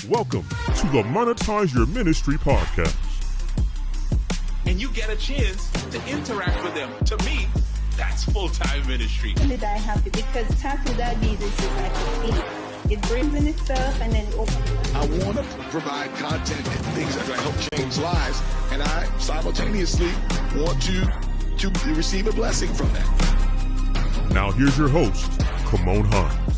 Welcome to the Monetize Your Ministry podcast. And you get a chance to interact with them. To me, that's full-time ministry. Did I happy because tackle that business is like a feed. It brings in itself and then it opens it. I want to provide content and things that help change lives, and I simultaneously want you to receive a blessing from that. Now here's your host, Kymone Hinds.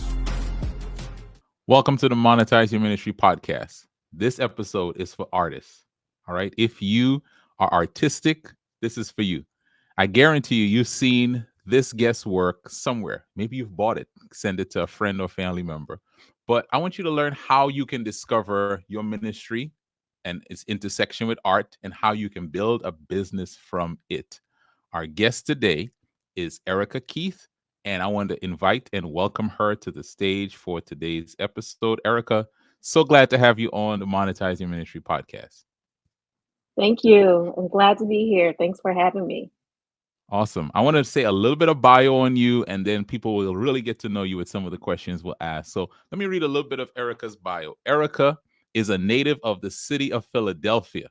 Welcome to the Monetize Your Ministry podcast. This episode is for artists. All right. If you are artistic, this is for you. I guarantee you've seen this guest work somewhere. Maybe you've bought it, send it to a friend or family member. But I want you to learn how you can discover your ministry and its intersection with art and how you can build a business from it. Our guest today is Erica Keith. And I want to invite and welcome her to the stage for today's episode. Erica, so glad to have you on the Monetize Your Ministry podcast. Thank you. I'm glad to be here. Thanks for having me. Awesome. I want to say a little bit of bio on you, and then people will really get to know you with some of the questions we'll ask. So let me read a little bit of Erica's bio. Erica is a native of the city of Philadelphia.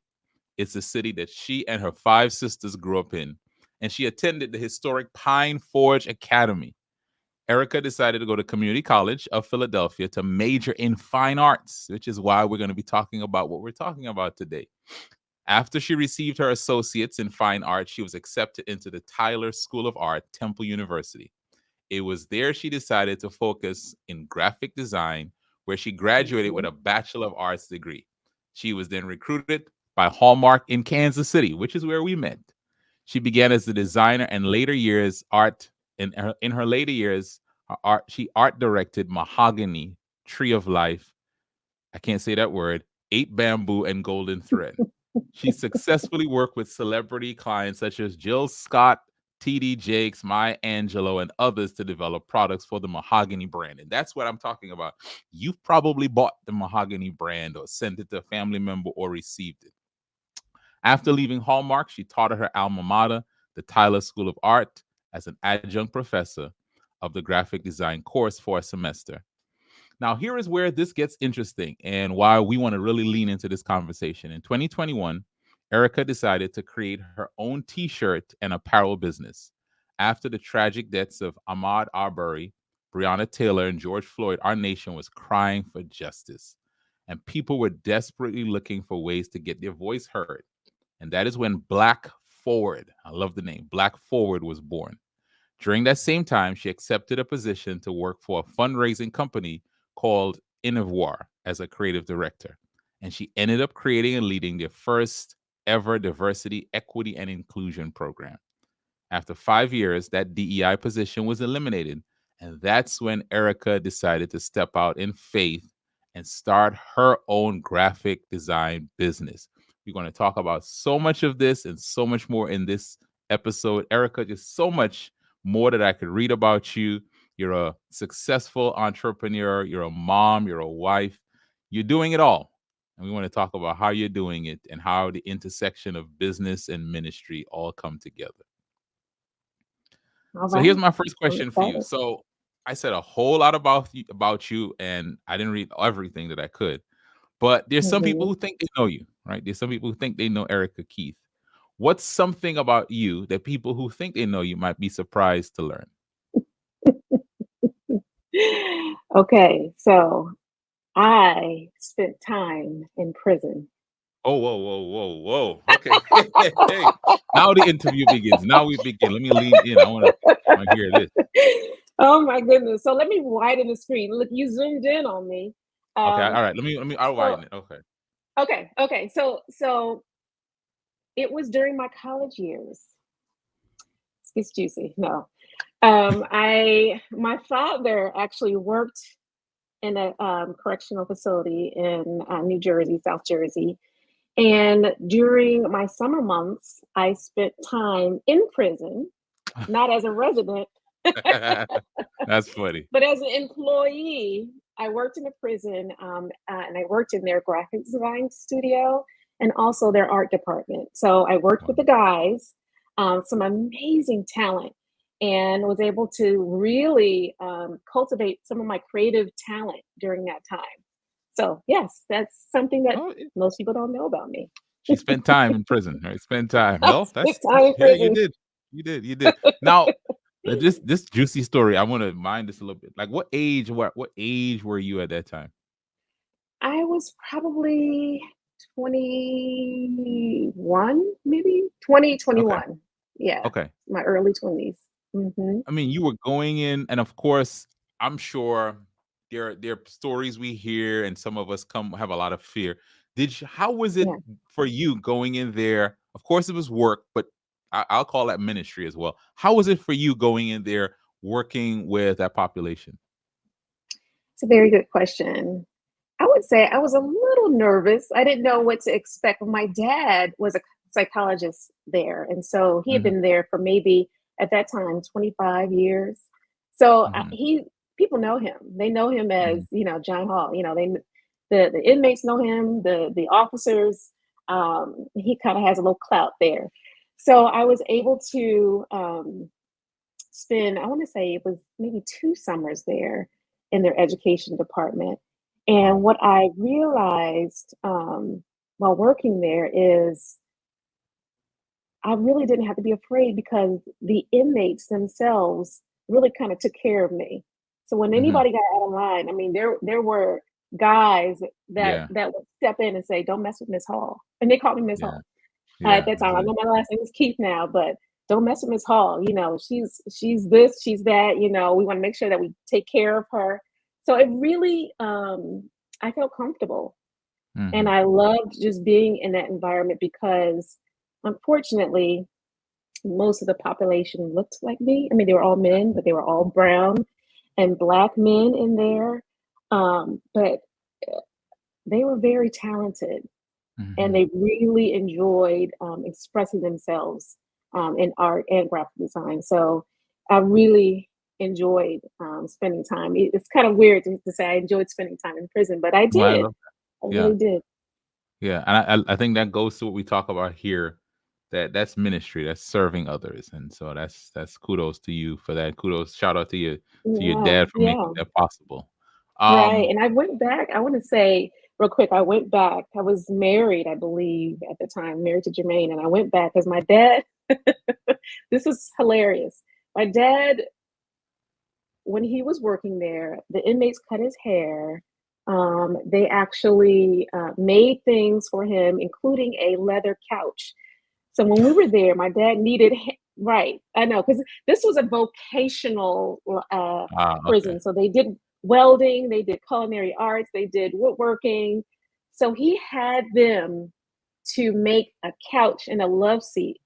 It's a city that she and her 5 sisters grew up in. And she attended the historic Pine Forge Academy. Erica decided to go to Community College of Philadelphia to major in fine arts, which is why we're going to be talking about what we're talking about today. After she received her associates in fine art, she was accepted into the Tyler School of Art, Temple University. It was there she decided to focus in graphic design, where she graduated with a Bachelor of Arts degree. She was then recruited by Hallmark in Kansas City, which is where we met. She began as a designer and later years art. In her later years, she art directed Mahogany, Tree of Life. I can't say that word. 8 Bamboo and Golden Thread. She successfully worked with celebrity clients such as Jill Scott, T.D. Jakes, Maya Angelou, and others to develop products for the Mahogany brand. And that's what I'm talking about. You've probably bought the Mahogany brand or sent it to a family member or received it. After leaving Hallmark, she taught at her alma mater, the Tyler School of Art, as an adjunct professor of the graphic design course for a semester. Now, here is where this gets interesting and why we want to really lean into this conversation. In 2021, Erica decided to create her own T-shirt and apparel business. After the tragic deaths of Ahmaud Arbery, Breonna Taylor, and George Floyd, our nation was crying for justice, and people were desperately looking for ways to get their voice heard. And that is when Black Foward, I love the name, Black Foward was born. During that same time, she accepted a position to work for a fundraising company called Innovoir as a creative director. And she ended up creating and leading their first ever diversity, equity, and inclusion program. After 5 years, that DEI position was eliminated. And that's when Erica decided to step out in faith and start her own graphic design business. We're going to talk about so much of this and so much more in this episode. Erica, just so much more that I could read about you. You're a successful entrepreneur. You're a mom. You're a wife. You're doing it all. And we want to talk about how you're doing it and how the intersection of business and ministry all come together. All So right. here's my first question for you. So I said a whole lot about you, and I didn't read everything that I could. But there's some people who think they know you, right? There's some people who think they know Erica Keith. What's something about you that people who think they know you might be surprised to learn? Okay, so I spent time in prison. Oh, whoa. Okay. Hey. Now the interview begins. Now we begin. Let me lean in. I want to hear this. Oh my goodness. So let me widen the screen. Look, you zoomed in on me. Okay, all right. I'll widen it. Okay. So it was during my college years. It's juicy. No. My father actually worked in a correctional facility in New Jersey, South Jersey. And during my summer months, I spent time in prison, not as a resident. That's funny. But as an employee, I worked in a prison and I worked in their graphic design studio and also their art department. So I worked with the guys, some amazing talent, and was able to really cultivate some of my creative talent during that time. So yes, that's something that Oh, most people don't know about me. she spent time in prison, right? Spent time. I Well, spent that's time in yeah, you prison. did. You did. Now, this juicy story, I want to mind this a little bit. Like what age were you at that time? I was probably 21, maybe 20, Okay. 21. Yeah, Okay. my early 20s. Hmm. I mean, you were going in, and of course, I'm sure there are stories we hear, and some of us come have a lot of fear. How was it Yeah. for you going in there? Of course, it was work, but I'll call that ministry as well. How was it for you going in there working with that population? It's a very good question. I would say I was a little nervous. I didn't know what to expect. My dad was a psychologist there. And so he had Hmm. been there for maybe at that time 25 years. So Hmm. people know him. They know him Hmm. as, John Hall. The inmates know him, the officers. He kind of has a little clout there. So I was able to spend, I want to say it was maybe 2 summers there in their education department. And Wow. what I realized while working there is I really didn't have to be afraid because the inmates themselves really kind of took care of me. So when Hmm. anybody got out of line, I mean, there were guys that Yeah. that would step in and say, "Don't mess with Miss Hall," and they called me Miss Yeah. Hall at Yeah. that time. I Exactly. know my last name is Keith now, but don't mess with Miss Hall. She's this, she's that. We want to make sure that we take care of her. So it really, I felt comfortable, and Hmm. I loved just being in that environment because, unfortunately, most of the population looked like me. I mean, they were all men, but they were all brown and black men in there. But they were very talented and Hmm. they really enjoyed expressing themselves in art and graphic design. So I really enjoyed spending time. It's kind of weird to say I enjoyed spending time in prison, but I No, I did. love I that. Yeah. really did. Yeah, and I think that goes to what we talk about here. That's ministry. That's serving others, and so that's kudos to you for that. Kudos, shout out to your Yeah, dad for making yeah, that possible. right. Um, And I went back. I want to say real quick. I went back. I was married, I believe, at the time, married to Jermaine, and I went back because my dad. This is hilarious. My dad, when he was working there, the inmates cut his hair. They actually made things for him, including a leather couch. So when we were there, my dad needed, right, I know, because this was a vocational okay. prison. So they did welding, they did culinary arts, they did woodworking. So he had them to make a couch and a love seat.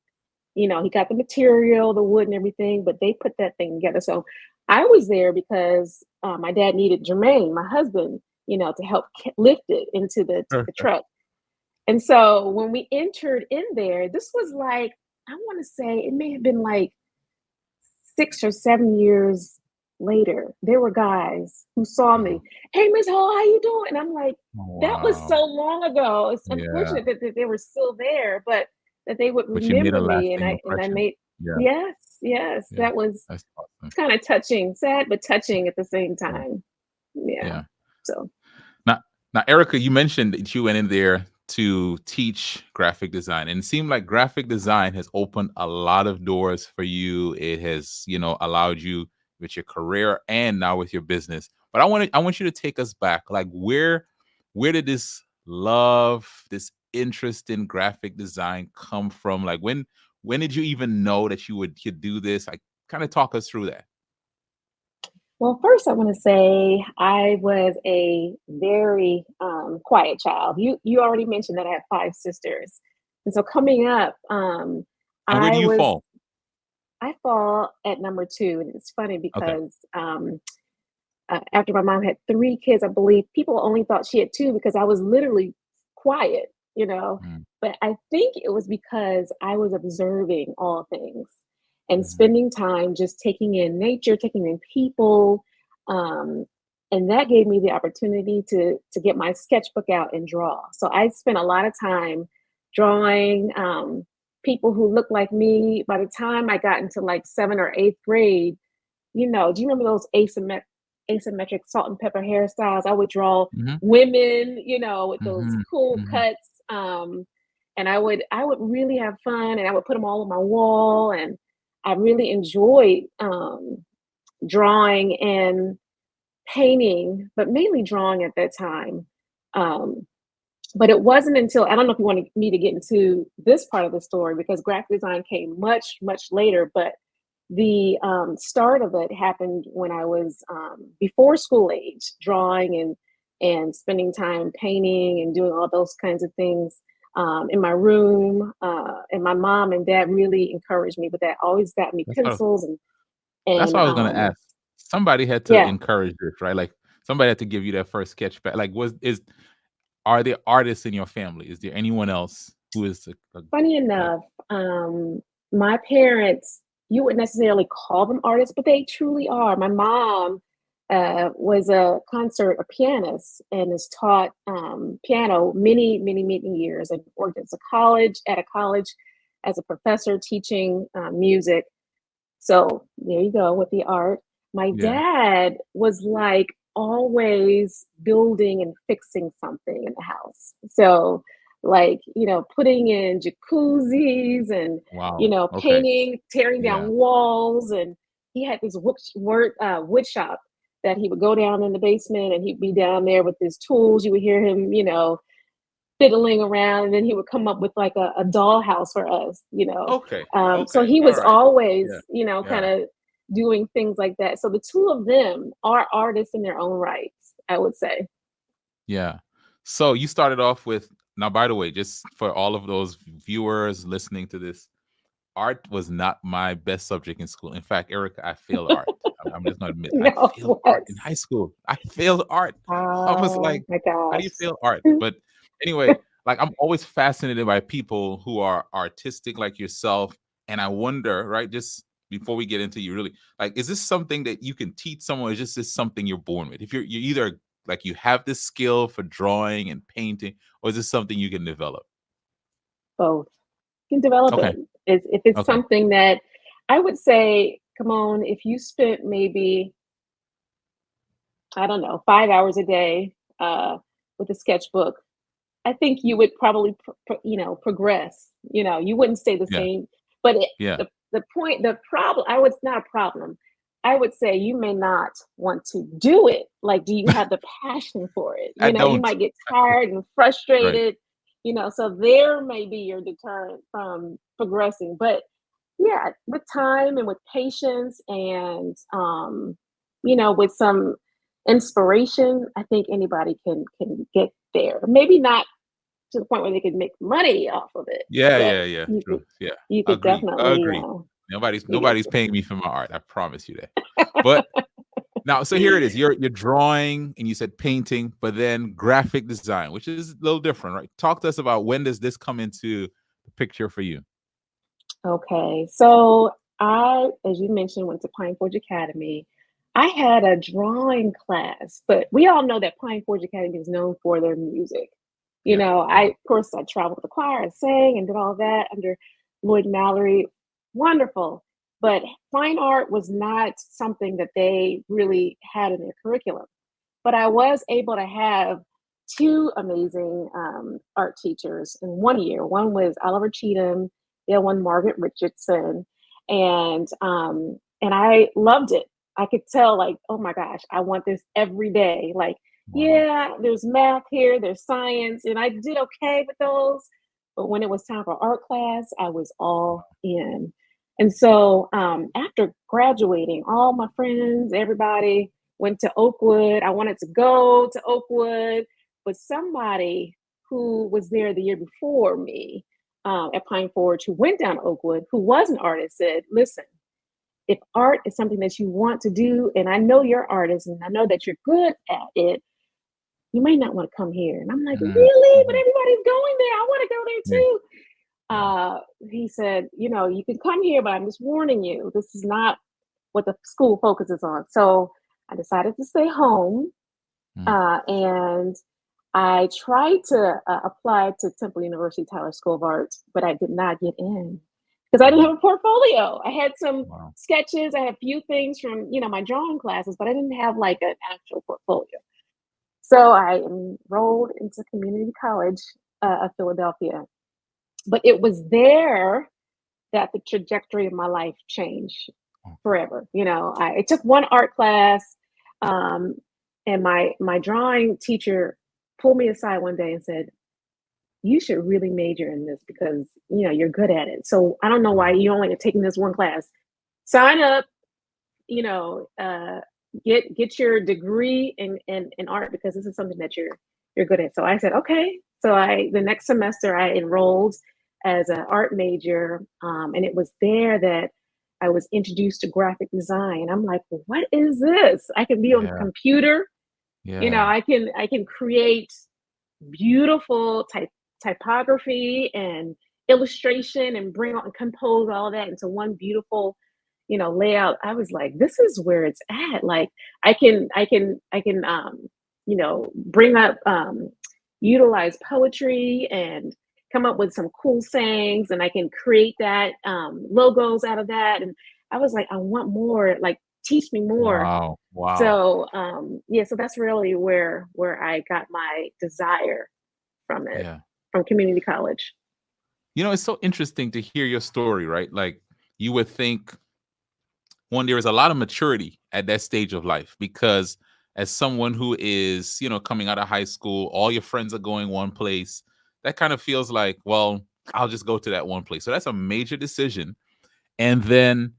He got the material, the wood and everything, but they put that thing together. So I was there because my dad needed Jermaine, my husband, to help lift it into the Perfect. truck. And so when we entered in there, this was like, I want to say it may have been like 6 or 7 years later. There were guys who saw me. Wow. Hey, Miss Hall, how you doing? And I'm like, that was Wow. so long ago. It's Yeah, unfortunate that they were still there, but that they would but you made a remember me. And lasting I impression. made, Yeah, yes, yes, yeah, that was that's awesome. kind of touching, sad, but touching at the same Yeah, time. Yeah. yeah. So, Now, Erica, you mentioned that you went in there to teach graphic design, and it seemed like graphic design has opened a lot of doors for you. It has, allowed you with your career and now with your business. But I want you to take us back. Like, where did this love, this interest in graphic design come from? Like, when did you even know that you could do this? Like, kind of talk us through that. well, first, I want to say I was a very quiet child. You already mentioned that I have 5 sisters, and so coming up, And where do I you was fall? I fall at number 2, and it's funny Okay. because after my mom had 3 kids, I believe people only thought she had 2 because I was literally quiet. Mm, But I think it was because I was observing all things and mhm. spending time just taking in nature, taking in people. Um, and that gave me the opportunity to get my sketchbook out and draw. So I spent a lot of time drawing people who looked like me. By the time I got into like 7th or 8th grade, do you remember those asymmetric salt and pepper hairstyles. I would draw Mm-hmm. women, with those Mm-hmm. cool Mm-hmm. cuts. And I would really have fun, and I would put them all on my wall. And I really enjoyed drawing and painting, but mainly drawing at that time. Um, but it wasn't until, I don't know if you wanted me to get into this part of the story, because graphic design came much, much later, but the start of it happened when I was before school age, drawing and spending time painting and doing all those kinds of things in my room. And my mom and dad really encouraged me with that. Always got me That's what, pencils that's and what I was gonna ask. Somebody had to yeah. encourage this, right? Like somebody had to give you that first sketch back. Like, are there artists in your family? Is there anyone else who is Funny like enough, my parents, you wouldn't necessarily call them artists, but they truly are. My mom was a pianist, and has taught piano many, many, many years, and worked at a college as a professor teaching music. So there you go with the art. My yeah? dad was like always building and fixing something in the house. So like, putting in jacuzzis and, Wow. Okay. painting, tearing down Yeah. walls. And he had this wood shop that he would go down in the basement, and he'd be down there with his tools. You would hear him, fiddling around, and then he would come up with like a dollhouse for us. Okay. So Okay. he All was right. always, Yeah. kind Yeah. of doing things like that. So the two of them are artists in their own rights, I would say. Yeah. So you started off with, now, by the way, just for all of those viewers listening to this, art was not my best subject in school. In fact, Erica, I failed art. I'm just gonna admit, I No, failed art what? in high school. I failed art. I was Oh like, my how do you gosh. fail art? But anyway, like I'm always fascinated by people who are artistic like yourself. And I wonder, right, just before we get into you really, like, is this something that you can teach someone, or is this something you're born with? If you're either like you have this skill for drawing and painting, or is this something you can develop? Both. You can develop Okay. it. If it's Okay. something that I would say, come on, if you spent maybe, I don't know, 5 hours a day with a sketchbook, I think you would probably, progress. You wouldn't stay the Yeah. same. But Yeah. the problem, not a problem. I would say you may not want to do it. Like, do you have the passion for it? I You don't. might get tired and Right. frustrated. So there may be your deterrent from progressing. But yeah, with time and with patience and with some inspiration, I think anybody can get there. Maybe not to the point where they could make money off of it, Yeah, but yeah, yeah. you could True. Yeah. you could Agree. definitely Agree. Nobody's you get nobody's paying me for my art. I promise you that. But now, so here it is. You're drawing, and you said painting, but then graphic design, which is a little different, right? Talk to us about, when does this come into the picture for you? Okay, so I, as you mentioned, went to Pine Forge Academy. I had a drawing class, but we all know that Pine Forge Academy is known for their music. Yeah. Of course, I traveled with the choir, I sang and did all that under Lloyd Mallory. Wonderful. But fine art was not something that they really had in their curriculum. But I was able to have two amazing art teachers in 1 year. One was Oliver Cheatham, the other one Margaret Richardson, and I loved it. I could tell, like, oh my gosh, I want this every day. Like, Wow. yeah, there's math here, there's science, and I did okay with those. But when it was time for art class, I was all in. And so after graduating, all my friends, everybody went to Oakwood. I wanted to go to Oakwood, but somebody who was there the year before me at Pine Forge, who went down to Oakwood, who was an artist, said, listen, if art is something that you want to do, and I know you're an artist and I know that you're good at it, you may not want to come here. And I'm like, really? But Mhm. everybody's going there. I want to go there Yeah. too. Yeah. He said, you can come here, but I'm just warning you, this is not what the school focuses on. So I decided to stay home, Mm. and I tried to apply to Temple University Tyler School of Art, but I did not get in. because I didn't have a portfolio. I had some Wow. sketches, I had a few things from, my drawing classes, but I didn't have like an actual portfolio. So I enrolled into community college of Philadelphia. But it was there that the trajectory of my life changed forever. I took one art class, and my drawing teacher pulled me aside one day and said, you should really major in this because you're good at it. So I don't know why you only are taking this one class. Sign up, get your degree in art because this is something that you're good at. So I said, okay. So the next semester I enrolled as an art major, and it was there that I was introduced to graphic design. I'm like, well, what is this? I can be on the computer. Yeah. I can create beautiful typography and illustration and compose all of that into one beautiful layout. I was like, this is where it's at. Like I can bring up utilize poetry and come up with some cool sayings, and I can create that logos out of that. And I was like, I want more, like teach me more. Wow. So so that's really where I got my desire from it, from community college. It's so interesting to hear your story, right? Like you would think there is a lot of maturity at that stage of life, because as someone who is, coming out of high school, all your friends are going one place. That kind of feels like, well, I'll just go to that one place. So that's a major decision. And then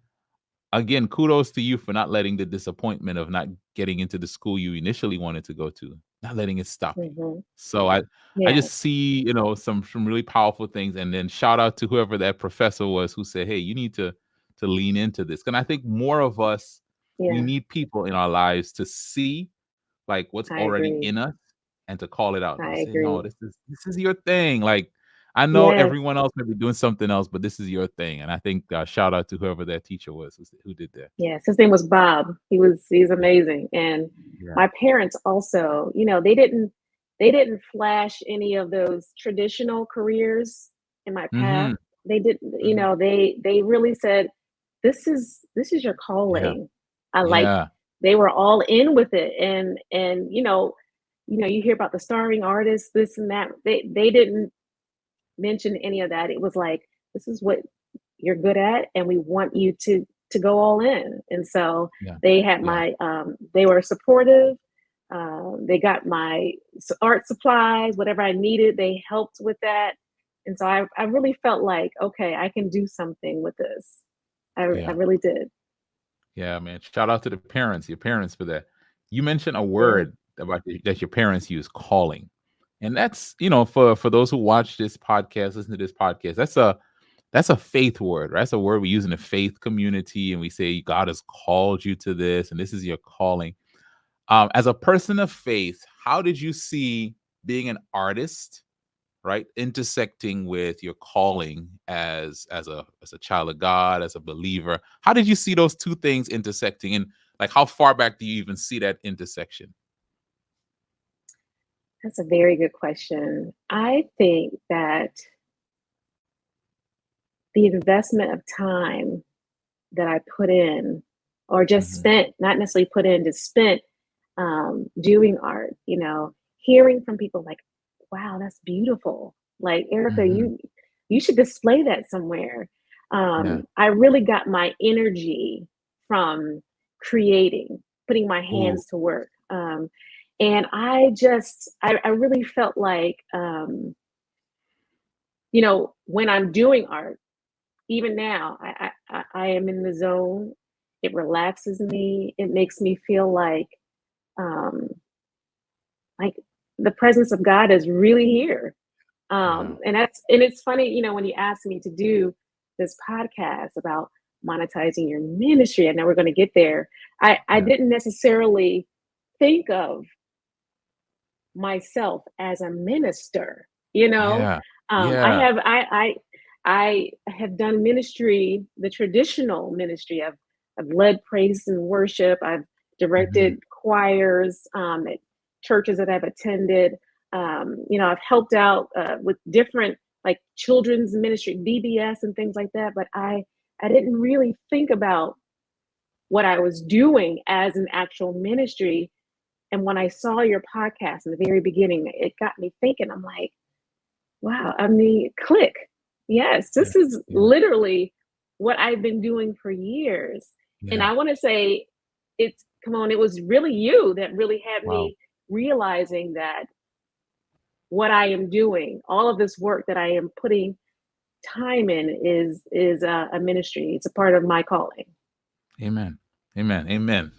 again, kudos to you for not letting the disappointment of not getting into the school you initially wanted to go to, not letting it stop you. So I just see, some really powerful things. And then shout out to whoever that professor was who said, hey, you need to lean into this. And I think more of us, we need people in our lives to see like what's already in us and to call it out. I say, agree. no, this is your thing. Like, I know everyone else may be doing something else, but this is your thing. And I think shout out to whoever that teacher was who did that. Yes, his name was Bob. He's amazing. And my parents also, they didn't flash any of those traditional careers in my path. They didn't, they really said, this is your calling. They were all in with it. And you hear about the starving artists, this and that. They didn't mention any of that. It was like, this is what you're good at, and we want you to go all in. And so they had my they were supportive. They got my art supplies, whatever I needed, they helped with that. And so I really felt like, okay, I can do something with this. I really did. Yeah, man. Shout out to your parents for that. You mentioned a word that your parents use, calling. And that's, for those who watch this podcast, listen to this podcast, that's a faith word, right? That's a word we use in the faith community. And we say, God has called you to this, and this is your calling. As a person of faith, how did you see being an artist, right, intersecting with your calling as a child of God, as a believer? How did you see those two things intersecting? And like, how far back do you even see that intersection? That's a very good question. I think that the investment of time that I put in, or just spent, not necessarily put in, just spent doing art, hearing from people like, wow, that's beautiful. Like, Erica, you should display that somewhere. I really got my energy from creating, putting my hands to work. And I really felt like, when I'm doing art, even now, I am in the zone. It relaxes me. It makes me feel like the presence of God is really here. And it's funny, when you asked me to do this podcast about monetizing your ministry, I know we're going to get there. I didn't necessarily think of myself as a minister, I have done ministry, the traditional ministry. I've led praise and worship. I've directed choirs at churches that I've attended. I've helped out with different like children's ministry, BBS and things like that, but I didn't really think about what I was doing as an actual ministry. And when I saw your podcast in the very beginning, it got me thinking. I'm like, wow, I mean, click. Yes, this is literally what I've been doing for years. And I want to say it was really you that really had me realizing that what I am doing, all of this work that I am putting time in is a ministry. It's a part of my calling. Amen. Amen. Amen.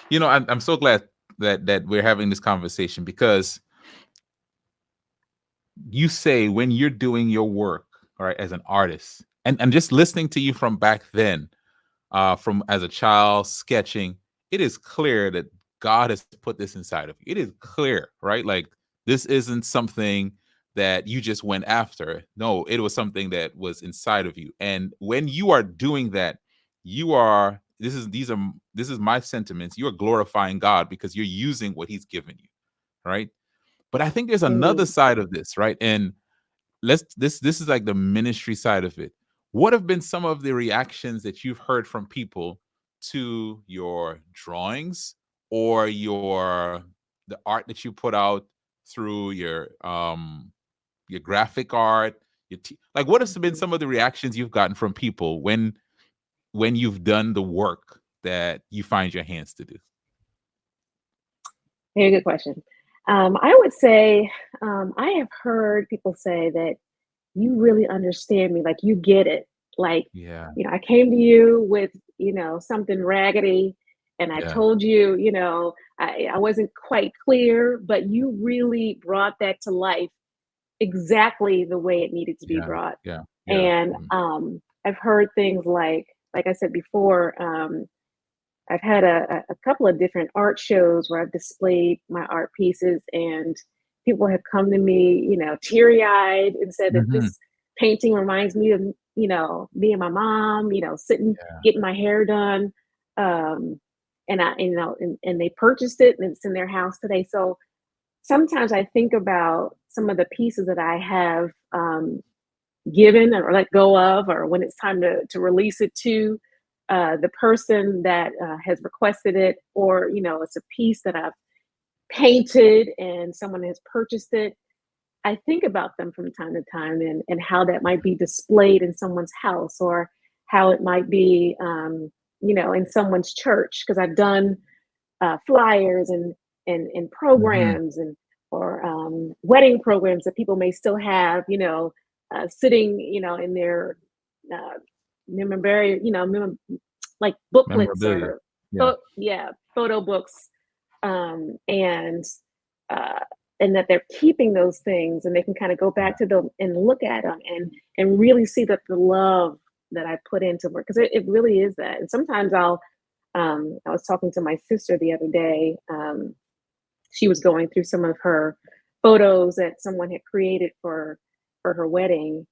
You know, I'm so glad that we're having this conversation, because you say when you're doing your work, all right, as an artist, and just listening to you from back then, from as a child sketching, it is clear that God has put this inside of you. It is clear, right? Like, this isn't something that you just went after. No, it was something that was inside of you. And when you are doing that, this is my sentiments. You are glorifying God because you're using what he's given you, right? But I think there's another side of this, right? And this is like the ministry side of it. What have been some of the reactions that you've heard from people to your drawings or the art that you put out through your graphic art? Like, what have been some of the reactions you've gotten from people when you've done the work that you find your hands to do? Very good question. I would say I have heard people say that you really understand me, like you get it. Like, I came to you with, something raggedy, and I told you, I wasn't quite clear, but you really brought that to life exactly the way it needed to be brought. And I've heard things like I said before, I've had a couple of different art shows where I've displayed my art pieces, and people have come to me, teary-eyed, and said that this painting reminds me of, me and my mom, sitting, getting my hair done. And they purchased it, and it's in their house today. So sometimes I think about some of the pieces that I have given or let go of, or when it's time to release it to the person that has requested it, or it's a piece that I've painted and someone has purchased it. I think about them from time to time, and how that might be displayed in someone's house, or how it might be in someone's church, because I've done flyers and programs or wedding programs that people may still have sitting in their like booklets or photo books, and that they're keeping those things, and they can kind of go back to them and look at them and really see that the love that I put into work, because it really is that. And sometimes I was talking to my sister the other day. She was going through some of her photos that someone had created for her wedding,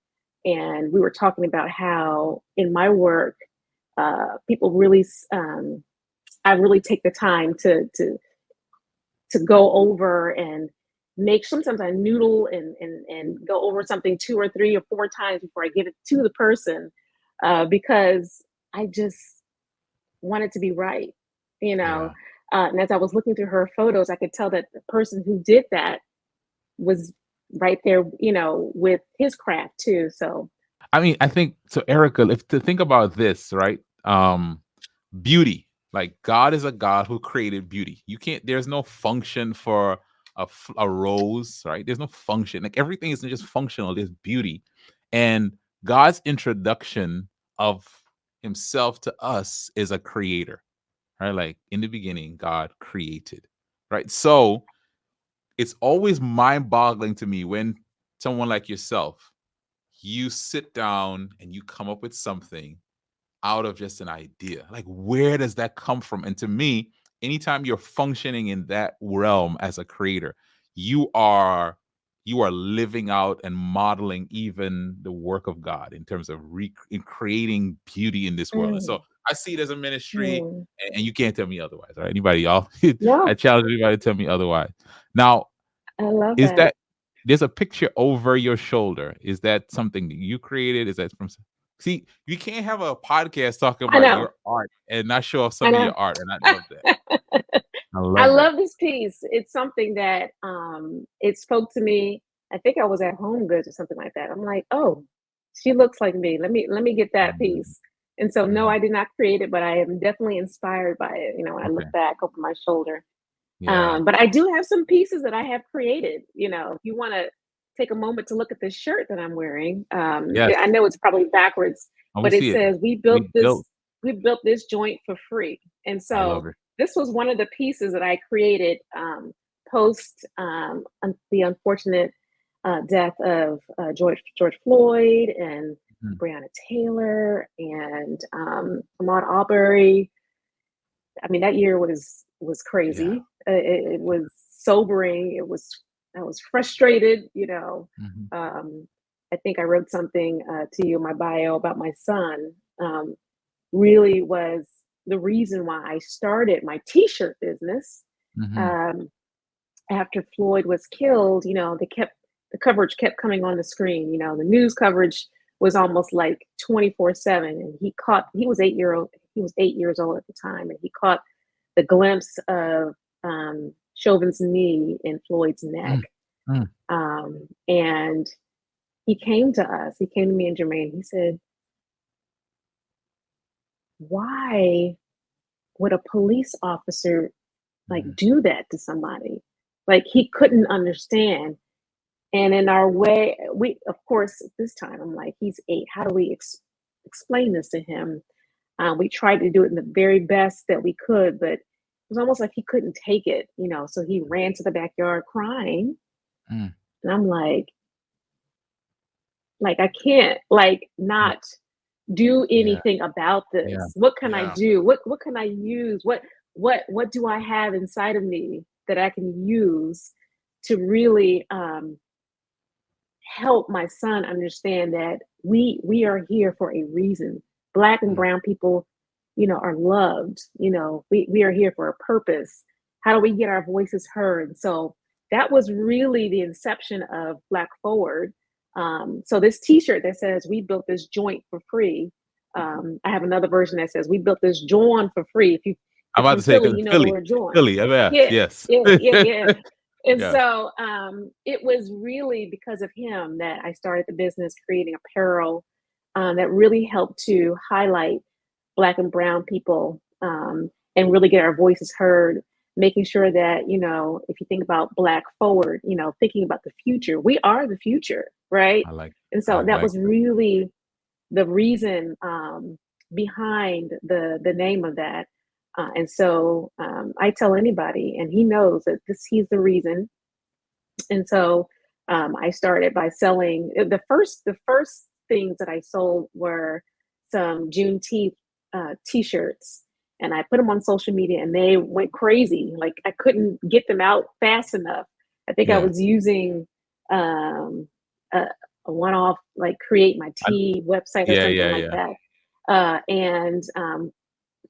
and we were talking about how in my work, people really, I really take the time to go over and sometimes I noodle and go over something 2 or 3 or 4 times before I give it to the person, because I just want it to be right, and as I was looking through her photos, I could tell that the person who did that was right there, with his craft too. So, I mean, I think so, Erica, if to think about this, right? Beauty, like God is a God who created beauty. There's no function for a rose, right? There's no function. Like, everything isn't just functional. There's beauty, and God's introduction of himself to us is a creator, right? Like, in the beginning, God created, right? So it's always mind-boggling to me when someone like yourself, you sit down and you come up with something out of just an idea. Like, where does that come from? And to me, anytime you're functioning in that realm as a creator, you are living out and modeling even the work of God in terms of in creating beauty in this world. And so I see it as a ministry, and you can't tell me otherwise. All right, anybody, y'all? I challenge anybody to tell me otherwise. Now, I love that. there's a picture over your shoulder. Is that something that you created? Is that from? See, you can't have a podcast talking I about know. your art and not show off I some of know. your art, and I love that. I I love that. love this piece. It's something that it spoke to me. I think I was at Home Goods or something like that. I'm like, oh, she looks like me. Let me get that Mhm, piece. And so no, mhm. I did not create it, but I am definitely inspired by it. When I Okay. look back over my shoulder. Yeah. But I do have some pieces that I have created. If you want to take a moment to look at this shirt that I'm wearing, Yes. I know it's probably backwards, And we but it see it. says We built. we built this joint for free. And I love so it. this was one of the pieces that I created post the unfortunate death of George Floyd and Mhm. Breonna Taylor and Ahmaud Arbery. I mean, that year was Yeah. crazy. It was sobering. I was frustrated. Mhm. I think I wrote something to you in my bio about my son. Really was the reason why I started my T-shirt business. Mhm. Um, After Floyd was killed, the coverage kept coming on the screen. The news coverage was almost like 24/7, and he was 8 year old. He was 8 years old at the time, and he caught the glimpse of Chauvin's knee in Floyd's neck. Mm, mm. And he came to us. He came to me and Jermaine. He said, "Why would a police officer Mhm. do that to somebody?" Like he couldn't understand. And in our way, we, of course, this time I'm like, he's 8. How do we explain this to him? We tried to do it in the very best that we could, but it was almost like he couldn't take it. So he ran to the backyard crying. Mm. And I'm like, I can't Mm. not do Yeah. anything about Yeah. this. What can I Yeah. do? What can I use? What do I have inside of me that I can use to really help my son understand that we are here for a reason. Black and Mm. brown people, are loved. We are here for a purpose. How do we get our voices heard? So that was really the inception of Black Forward. So this T-shirt that says "We built this joint for free." I have another version that says "We built this joint for free." I'm If about you're to say Philly, 'cause you know the Philly. word joint. Philly. Yes. Yeah, Yes. yeah. And Yeah. so it was really because of him that I started the business creating apparel that really helped to highlight Black and brown people and really get our voices heard, making sure that, if you think about Black Forward, thinking about the future, we are the future, right? I like And I so that like was really the reason behind the name of that. And so I tell anybody, and he knows that he's the reason. And so I started by selling the first things that I sold were some Juneteenth t-shirts, and I put them on social media, and they went crazy. Like I couldn't get them out fast enough. I think I Yeah. was using um, a, a one-off like Create My I Tea website or Yeah, something yeah, like yeah. that, and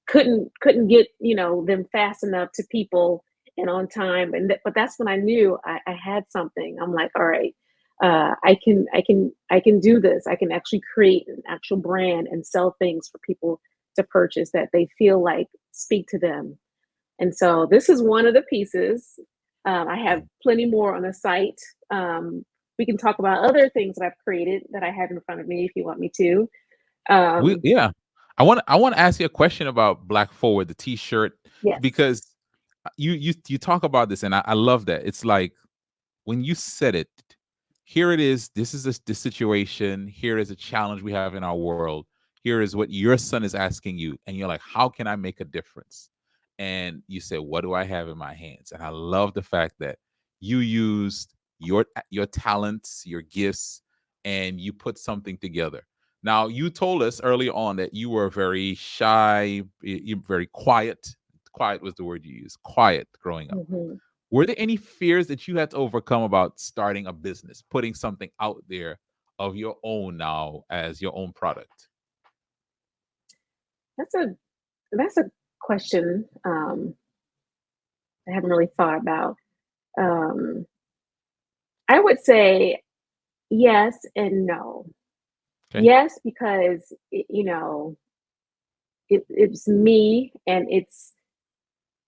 couldn't get them fast enough to people and on time. But that's when I knew I had something. I'm like, all right, I can do this. I can actually create an actual brand and sell things for people to purchase that they feel like speak to them. And so this is one of the pieces. I have plenty more on the site. We can talk about other things that I've created that I have in front of me if you want me to. We Um, yeah. I want to ask you a question about Black Forward, the T-shirt, yes. because you talk about this, and I love that. It's like when you said it, here it is. This is the situation. Here is a challenge we have in our world. Here is what your son is asking you, and you're like, how can I make a difference? And you say, what do I have in my hands? And I love the fact that you used your talents, your gifts, and you put something together. Now, you told us early on that you were very shy, you very quiet. Quiet was the word you used. Quiet growing up. Mhm. Were there any fears that you had to overcome about starting a business, putting something out there of your own now as your own product? That's a that's a question I haven't really thought about. Um, I would say yes and no. Okay. Yes, because it's me, and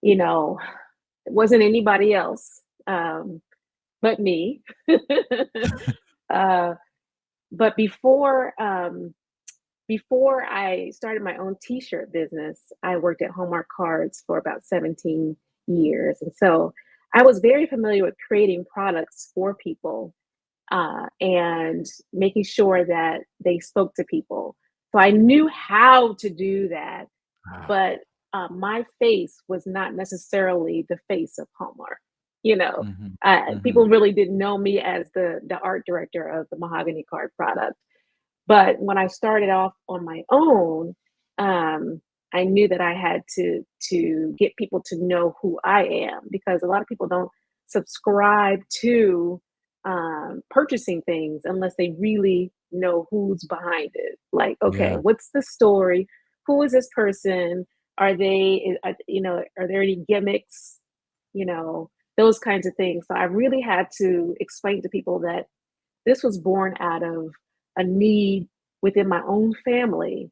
you know, it wasn't anybody else but me. uh, but before I started my own t-shirt business, I worked at Hallmark Cards for about 17 years. And so I was very familiar with creating products for people and making sure that they spoke to people. So I knew how to do that, Ah, but my face was not necessarily the face of Hallmark. You know, mhm, people mhm. really didn't know me as the art director of the mahogany card product. But when I started off on my own, um, I knew that I had to get people to know who I am, because a lot of people don't subscribe to purchasing things unless they really know who's behind it. Like, okay, Yeah. what's the story? Who is this person? Are there any gimmicks? You know, those kinds of things. So I really had to explain to people that this was born out of a need within my own family,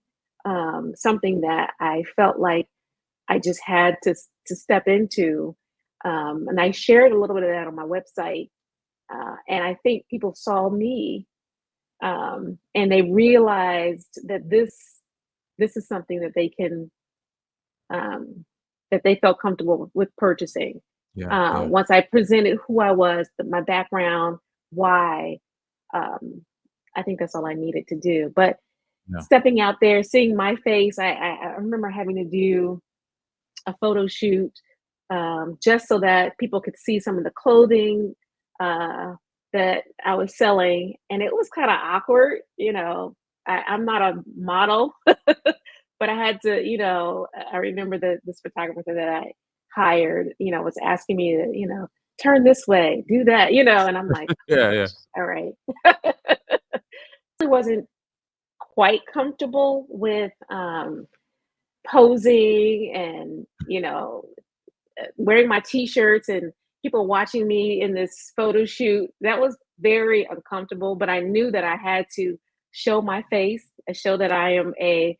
something that I felt like I just had to step into. And I shared a little bit of that on my website. And I think people saw me, and they realized that this is something that they can um, that they felt comfortable with purchasing. Yeah. Yeah. Once I presented who I was, my background, why, um, I think that's all I needed to do. But Yeah. stepping out there, seeing my face, I remember having to do a photo shoot, just so that people could see some of the clothing uh, that I was selling. And it was kind of awkward. I'm not a model, but I had to, I remember this photographer that I hired, was asking me to, turn this way, do that, and I'm like, Yeah. Yeah. all right. I wasn't quite comfortable with posing and, wearing my t-shirts and people watching me in this photo shoot. That was very uncomfortable, but I knew that I had to show my face and show that I am a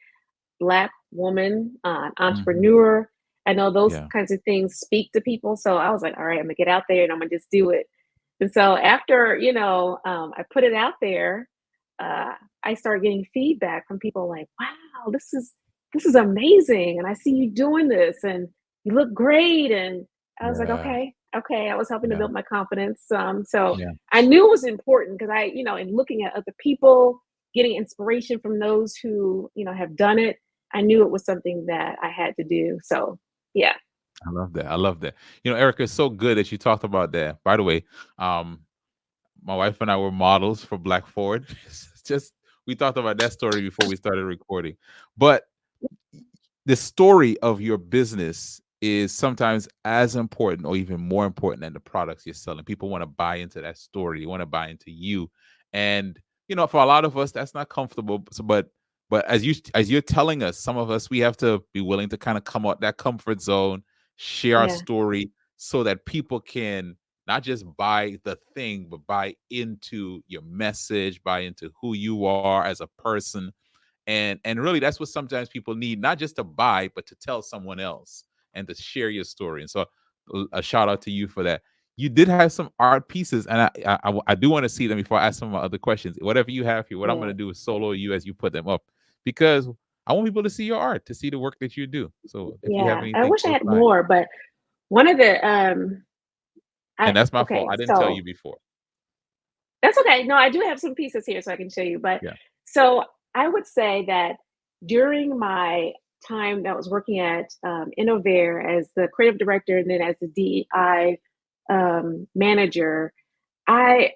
Black woman, Mhm. entrepreneur. I know those Yeah. kinds of things speak to people. So I was like, all right, I'm gonna get out there and I'm gonna just do it. And so after, I put it out there, uh, I started getting feedback from people like, wow, this is amazing. And I see you doing this and you look great. And I was like, Yeah. okay, okay. I was helping to Yeah. build my confidence. So Yeah. I knew it was important because in looking at other people, getting inspiration from those who, have done it, I knew it was something that I had to do. So yeah. I love that. I love that. Erica, it's so good that you talked about that. By the way, um, my wife and I were models for Black Ford. It's just we talked about that story before we started recording. But the story of your business is sometimes as important or even more important than the products you're selling. People want to buy into that story. They want to buy into you. And for a lot of us, that's not comfortable. So, but as you're telling us, some of us we have to be willing to kind of come out that comfort zone, share our Yeah. story so that people can not just buy the thing, but buy into your message, buy into who you are as a person, and really that's what sometimes people need, not just to buy but to tell someone else and to share your story. And so a shout out to you for that. You did have some art pieces, and I do want to see them before I ask some of my other questions. Whatever you have here, what I'm going Yeah. to do is solo you as you put them up, because I want people to see your art, to see the work that you do. So if you have Yeah. I anything wish I close had by. more, but one of the And I that's my fault, okay, I didn't tell so you before. that's okay. No, I do have some pieces here so I can show you. But Yeah. so I would say that during my time that I was working at Innovair as the creative director and then as the DEI manager, I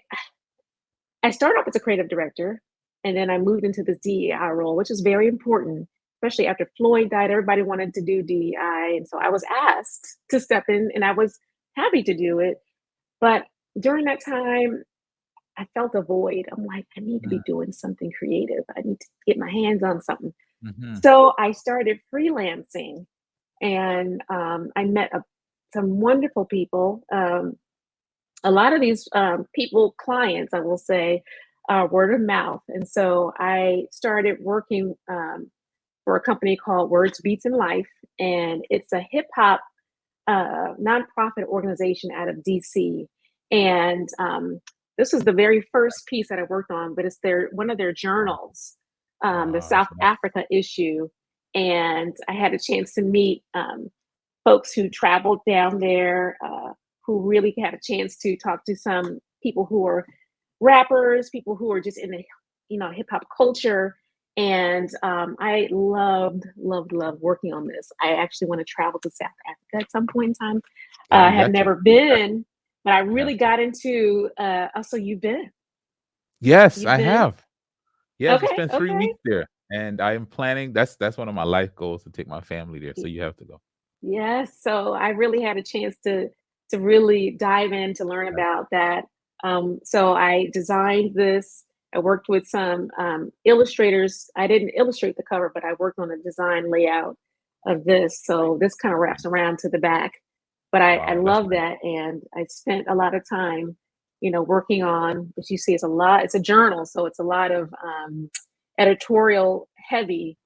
I started off as a creative director, and then I moved into this DEI role, which is very important, especially after Floyd died. Everybody wanted to do DEI, and so I was asked to step in, and I was happy to do it. But during that time, I felt a void. I'm like, I need to be doing something creative. I need to get my hands on something. Mm-hmm. So I started freelancing, and I met some wonderful people. a lot of these clients, I will say, word of mouth. And so I started working for a company called Words, Beats, and Life. And it's a hip hop nonprofit organization out of DC. And this was the very first piece that I worked on, but it's one of their journals, the South Africa issue. And I had a chance to meet folks who traveled down there, who really had a chance to talk to some people who are rappers, people who are just in the hip hop culture. And I loved working on this. I actually want to travel to South Africa at some point in time. I have never been, but I really got into. So you've been? Yes, You've I been? have. Yes, I Okay, spent 3 okay. weeks there, and I am planning. That's one of my life goals, to take my family there. So you have to go. Yes. So I really had a chance to really dive in to learn about that. So I designed this. I worked with some illustrators. I didn't illustrate the cover, but I worked on the design layout of this. So this kind of wraps around to the back. But I love that, and I spent a lot of time, working on. As you see, it's a lot. It's a journal, so it's a lot of editorial heavy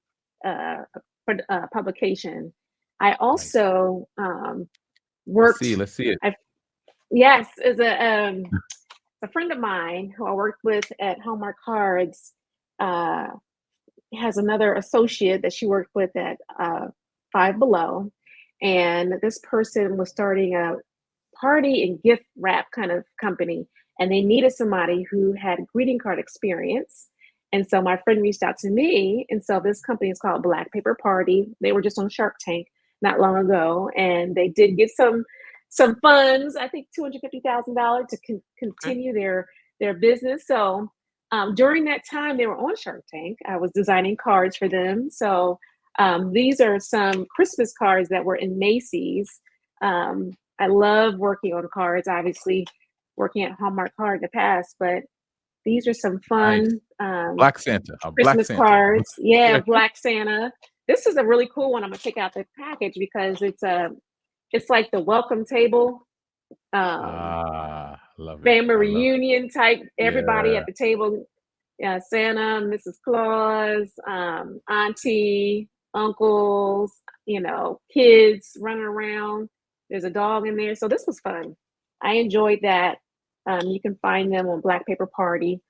publication. I also worked. Let's see it. Yes, as a friend of mine who I worked with at Hallmark Cards has another associate that she worked with at Five Below, and this person was starting a party and gift wrap kind of company, and they needed somebody who had greeting card experience. And so my friend reached out to me, and so this company is called Black Paper Party. They were just on Shark Tank not long ago, and they did get some funds, I think $250,000 to continue their business. So during that time they were on Shark Tank, I was designing cards for them. So these are some Christmas cards that were in Macy's. I love working on cards, obviously working at Hallmark Card in the past, but these are some fun Black Santa. Christmas Black cards. Santa. Yeah, Black Santa. This is a really cool one. I'm gonna take out the package because it's like the welcome table, Love it. family reunion type. Everybody Yeah. at the table, Santa, Mrs. Claus, auntie, uncles, kids running around. There's a dog in there, so this was fun. I enjoyed that. You can find them on Black Paper Party,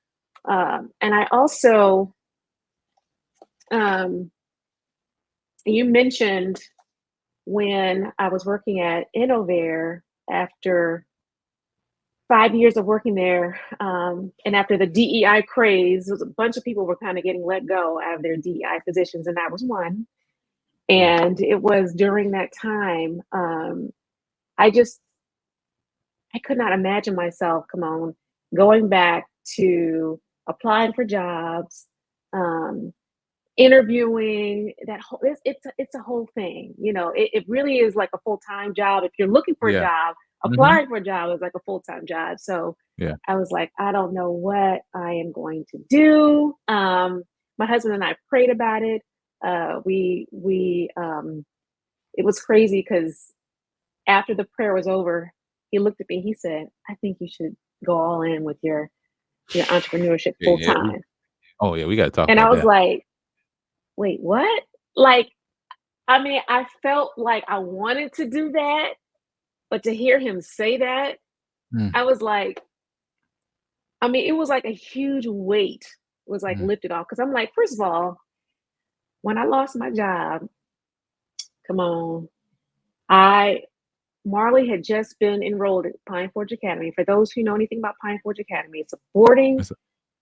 and I also, you mentioned when I was working at Innovair after 5 years of working there, and after the DEI craze, there was a bunch of people were kind of getting let go out of their DEI positions, and I was one. And it was during that time, I could not imagine myself, Kymone, going back to applying for jobs, interviewing. It's a whole thing. It really is like a full-time job. If you're looking for a job, applying for a job is like a full-time job. So I was like, I don't know what I am going to do. My husband and I prayed about it. It was crazy because after the prayer was over, he looked at me, he said, I think you should go all in with your entrepreneurship full time. We got to talk and about I was that. like, wait, what? Like, I mean, I felt like I wanted to do that, but to hear him say that, I was like, I mean, it was like a huge weight was like lifted off. Cause I'm like, first of all, when I lost my job, come on, Marley had just been enrolled at Pine Forge Academy. For those who know anything about Pine Forge Academy, it's a boarding,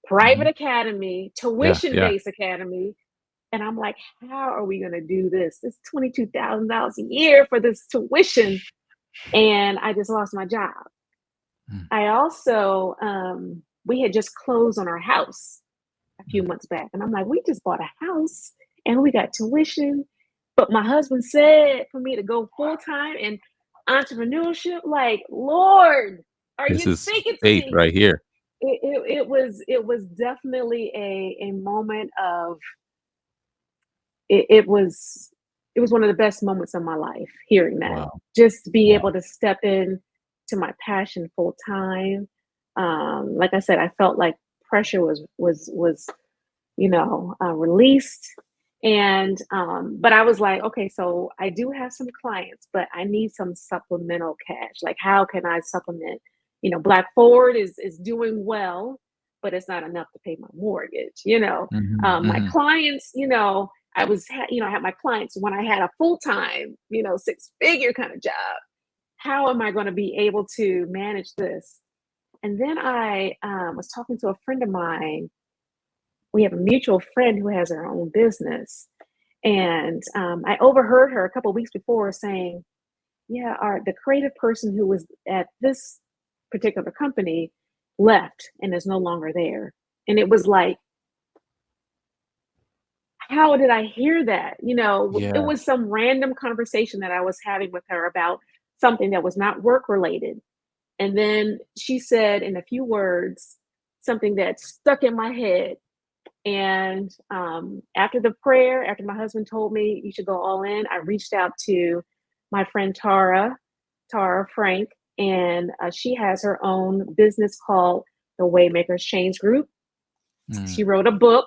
private academy, tuition-based academy. And I'm like, how are we going to do this? It's $22,000 a year for this tuition. And I just lost my job. I also, we had just closed on our house a few months back. And I'm like, we just bought a house and we got tuition. But my husband said for me to go full-time and entrepreneurship, like, Lord, This you is speaking to faith me? right here. It was definitely a moment of it was one of the best moments of my life, hearing that. Just be able to step in to my passion full time. Like I said, I felt like pressure was released. And but I was like, okay, so I do have some clients, but I need some supplemental cash. Like, how can I supplement? Black Foward is doing well, but it's not enough to pay my mortgage. My clients, I had my clients when I had a full-time, 6-figure kind of job. How am I going to be able to manage this? And then I was talking to a friend of mine. We have a mutual friend who has her own business. And I overheard her a couple of weeks before saying, yeah, the creative person who was at this particular company left and is no longer there. And it was like, how did I hear that? It was some random conversation that I was having with her about something that was not work related. And then she said in a few words, something that stuck in my head. And after the prayer, after my husband told me you should go all in, I reached out to my friend Tara Frank, and she has her own business called the Waymaker Change Group. She wrote a book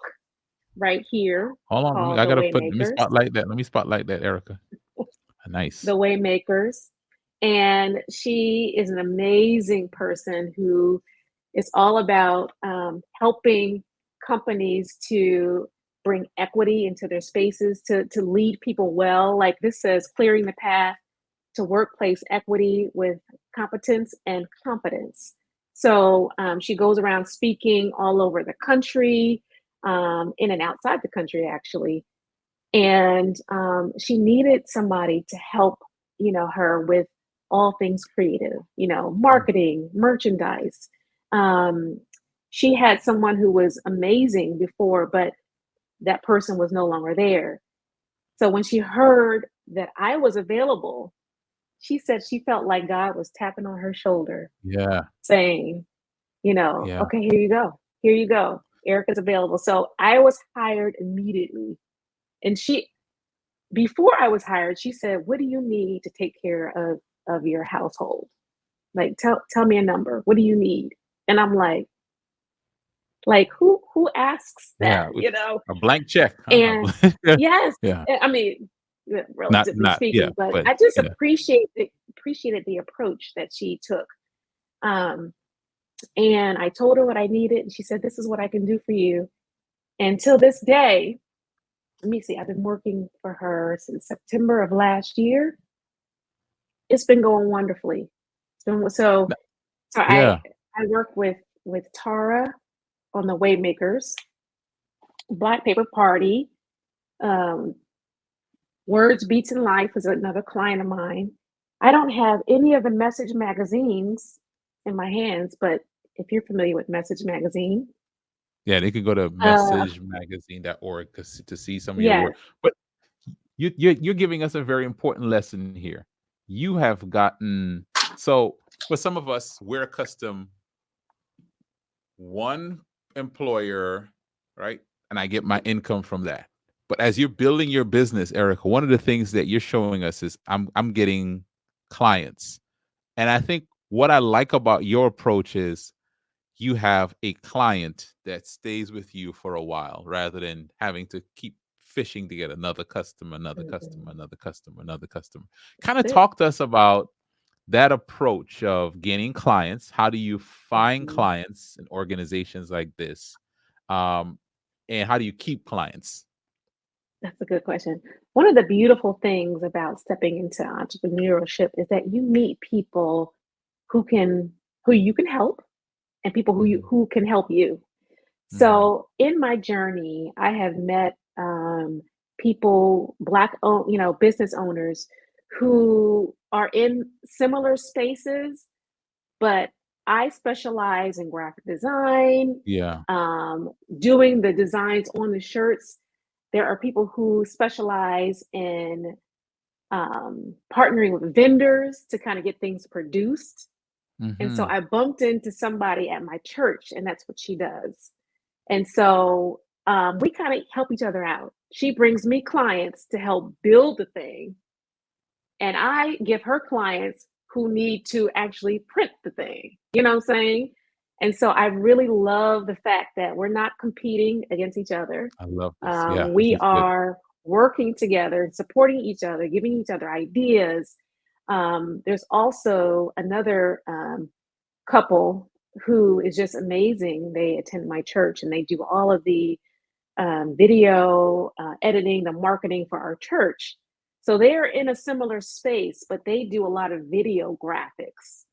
right here. Hold on, I gotta let me spotlight that. Let me spotlight that, Erica. Nice. The Waymakers, and she is an amazing person who is all about helping companies to bring equity into their spaces, to lead people well. Like this says, clearing the path to workplace equity with competence and confidence. So she goes around speaking all over the country, in and outside the country, actually. And she needed somebody to help, her with all things creative, marketing, merchandise. She had someone who was amazing before, but that person was no longer there. So when she heard that I was available, she said she felt like God was tapping on her shoulder. Yeah. Saying, okay, here you go. Here you go. Erica's available. So I was hired immediately. And before I was hired, she said, what do you need to take care of your household? Like, tell me a number. What do you need? And I'm like who asks that? A blank check. And yes, yeah. I mean, relatively speaking, but I just appreciated the approach that she took. And I told her what I needed, and she said, "This is what I can do for you." And till this day, let me see, I've been working for her since September of last year. It's been going wonderfully. So I work with Tara on the Waymakers, Black Paper Party, Words, Beats, and Life is another client of mine. I don't have any of the Message magazines in my hands, but if you're familiar with Message magazine. Yeah, they could go to messagemagazine.org to see some of your work. But you're giving us a very important lesson here. You have gotten, so for some of us, we're accustomed one employer, right? And I get my income from that. But as you're building your business, Erica, one of the things that you're showing us is I'm getting clients. And I think what I like about your approach is you have a client that stays with you for a while rather than having to keep fishing to get another customer, another customer, another customer, another customer. Kind of talk to us about that approach of gaining clients. How do you find clients in organizations like this? And how do you keep clients? That's a good question. One of the beautiful things about stepping into entrepreneurship is that you meet people who you can help and people who can help you. So in my journey, I have met people, Black business owners who are in similar spaces, but I specialize in graphic design, doing the designs on the shirts. There are people who specialize in partnering with vendors to kind of get things produced. And so I bumped into somebody at my church, and that's what she does. And so we kind of help each other out. She brings me clients to help build the thing, and I give her clients who need to actually print the thing. You know what I'm saying? And so I really love the fact that we're not competing against each other. I love this. Yeah, this We is good. are working together, supporting each other, giving each other ideas. There's also another couple who is just amazing. They attend my church and they do all of the video editing, the marketing for our church. So they're in a similar space, but they do a lot of video graphics.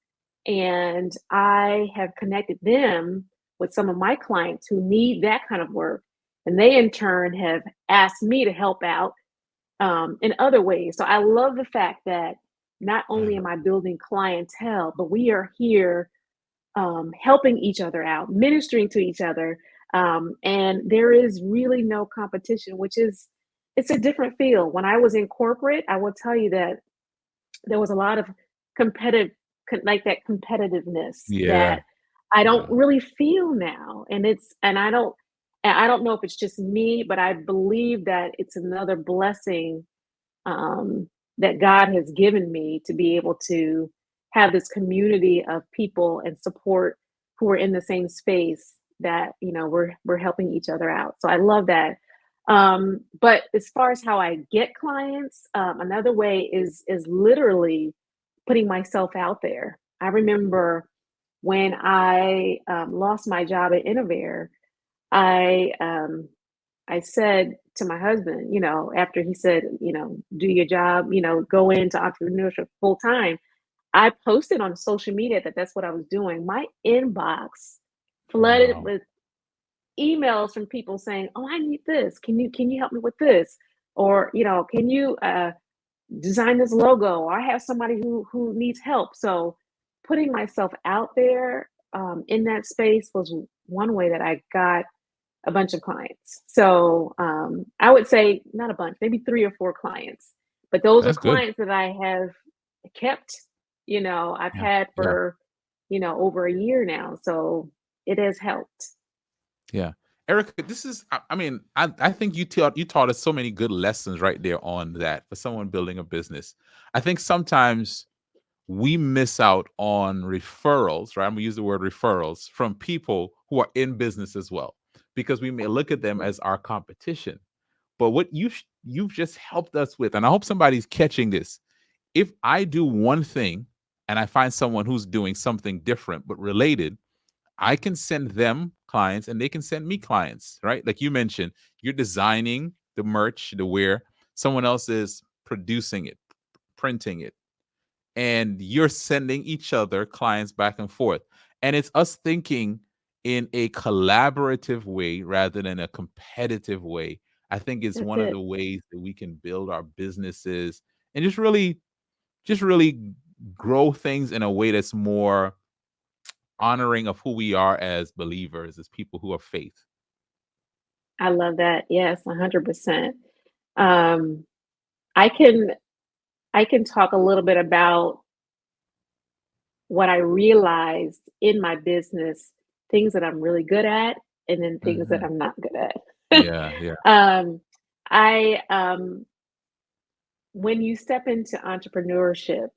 And I have connected them with some of my clients who need that kind of work. And they in turn have asked me to help out in other ways. So I love the fact that not only am I building clientele, but we are here helping each other out, ministering to each other. And there is really no competition, which is, it's a different feel. When I was in corporate, I will tell you that there was a lot of competitive, like that competitiveness Yeah. that I don't really feel now. And I don't know if it's just me, but I believe that it's another blessing that God has given me to be able to have this community of people and support who are in the same space that, you know, we're helping each other out. So I love that. But as far as how I get clients, another way is literally putting myself out there. I remember when I lost my job at Innovair, I said to my husband, you know, after he said, you know, do your job, you know, go into entrepreneurship full time. I posted on social media that that's what I was doing. My inbox flooded Wow. with emails from people saying, "Oh, I need this. Can you help me with this?" Or, you know, "Can you design this logo?" Or, "I have somebody who needs help." So putting myself out there in that space was one way that I got a bunch of clients. So I would say not a bunch, maybe 3 or 4 clients. But those are That's good. clients that I have kept, you know, I've Yeah. had Yeah. for, you know, over a year now. So it has helped. Yeah. Erica, this is, I mean, I think you taught us so many good lessons right there on that for someone building a business. I think sometimes we miss out on referrals, right? I'm gonna use the word referrals from people who are in business as well, because we may look at them as our competition. But what you've just helped us with, and I hope somebody's catching this. If I do one thing and I find someone who's doing something different but related, I can send them clients and they can send me clients, right? Like you mentioned, you're designing the merch, the wear, someone else is producing it, printing it, and you're sending each other clients back and forth. And it's us thinking in a collaborative way rather than a competitive way. I think it's That's one of it. the ways that we can build our businesses and just really grow things in a way that's more honoring of who we are as believers, as people who have faith. I love that. Yes, 100%. Um, I can I can talk a little bit about what I realized in my business, things that I'm really good at, and then things that Mhm. I'm not good at. Yeah, yeah. um, I When you step into entrepreneurship,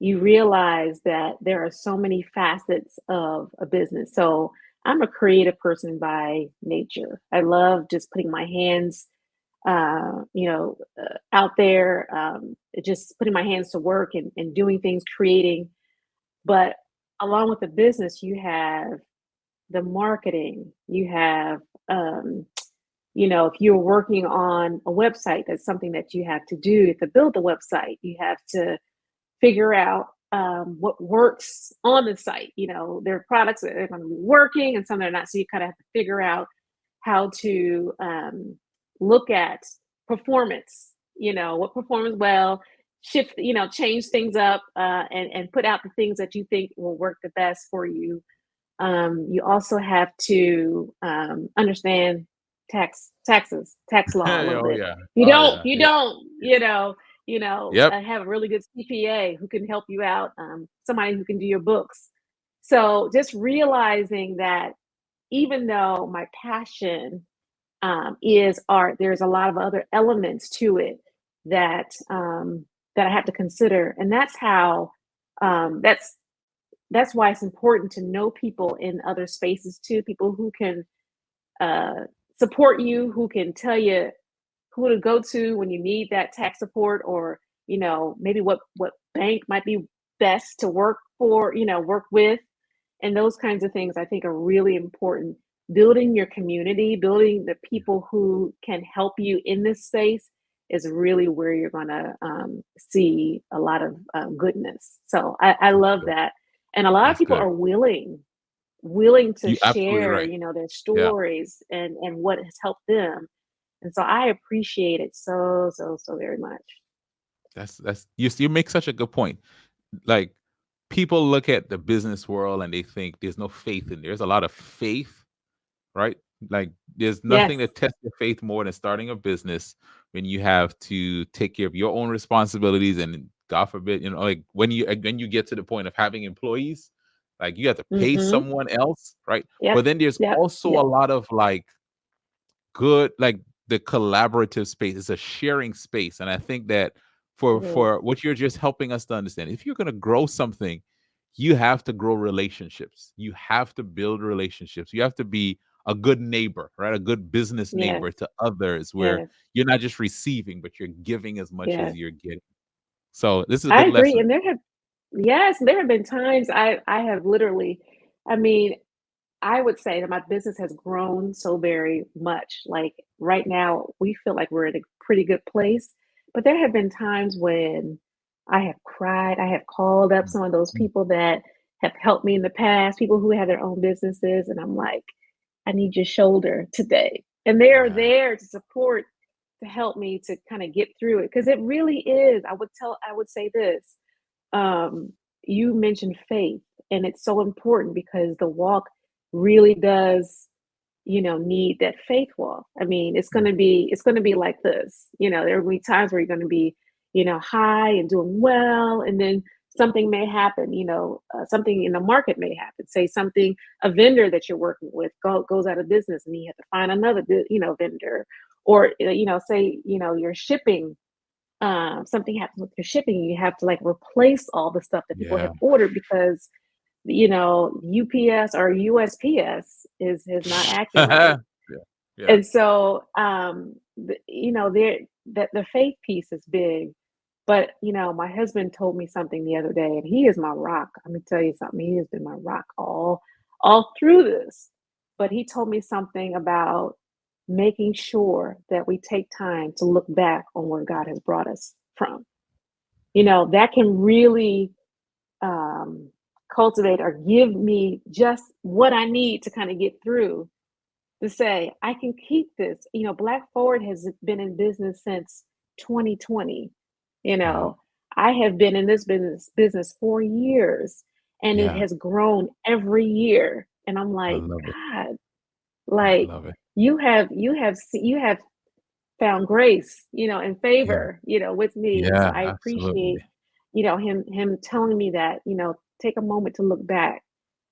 you realize that there are so many facets of a business. So I'm a creative person by nature. I love just putting my hands, out there, just putting my hands to work and doing things, creating. But along with the business, you have the marketing, you have, if you're working on a website, that's something that you have to do to build the website. You have to figure out what works on the site. You know, there are products that are going to be working and some that are not. So you kind of have to figure out how to look at performance. You know, what performs well, shift. You know, change things up and put out the things that you think will work the best for you. You also have to understand tax law a little Oh bit. yeah. You Oh don't, yeah. you Yeah. don't, Yep. have a really good CPA who can help you out, somebody who can do your books. So just realizing that even though my passion is art, there's a lot of other elements to it that that I have to consider, and that's how That's why it's important to know people in other spaces too, people who can support you, who can tell you who to go to when you need that tax support, or maybe what bank might be best to work for, work with, and those kinds of things I think are really important. Building your community, building the people who can help you in this space is really where you're going to see a lot of goodness. So I love Good. that. And a lot of That's people good. are willing to You absolutely share, right. their Yeah. stories and what has helped them. And so I appreciate it so, so, so very much. That's you make such a good point. Like, people look at the business world and they think there's no faith in there. There's a lot of faith, right? Like, there's nothing Yes. that tests your faith more than starting a business when you have to take care of your own responsibilities, and God forbid, like when you get to the point of having employees, like you have to pay Mm-hmm. someone else, right? Yep. But then there's Yep. also Yep. a lot of like good, like the collaborative space. It's a sharing space, and I think that It is. for what you're just helping us to understand, if you're going to grow something, you have to grow relationships. You have to build relationships. You have to be a good neighbor, right? A good business Yes. neighbor to others, where Yes. you're not just receiving, but you're giving as much as Yes. you're getting. So this is a I good agree. lesson. And there have been times I have literally, I mean, I would say that my business has grown so very much. Like right now, we feel like we're in a pretty good place. But there have been times when I have cried. I have called up some of those Mhm. people that have helped me in the past, people who have their own businesses. And I'm like, I need your shoulder today. And they're Yeah. there to support, to help me to kind of get through it. Because it really is. I would say this. Um, you mentioned faith, and it's so important because the walk really does, need that faith walk. I mean, it's going to be like this. There will be times where you're going to be, high and doing well, and then something may happen. Something in the market may happen. Say something, a vendor that you're working with goes out of business, and you have to find another, vendor, or say, your shipping, something happens with your shipping, you have to like replace all the stuff that people Yeah. have ordered because UPS or USPS is not acting right. Yeah. Yeah. And so there, that the faith piece is big. But my husband told me something the other day, and he is my rock. Let me tell you something. He has been my rock all through this. But he told me something about making sure that we take time to look back on where God has brought us from. That can really um, cultivate or give me just what I need to kind of get through, to say, I can keep this. Black Forward has been in business since 2020. Wow. I have been in this business 4 years, and it Yeah. has grown every year. And I'm I like, love it. God, I like love it. you have found grace, and Yeah. favor, with me. And so Yeah. I appreciate, Absolutely. him telling me that, take a moment to look back,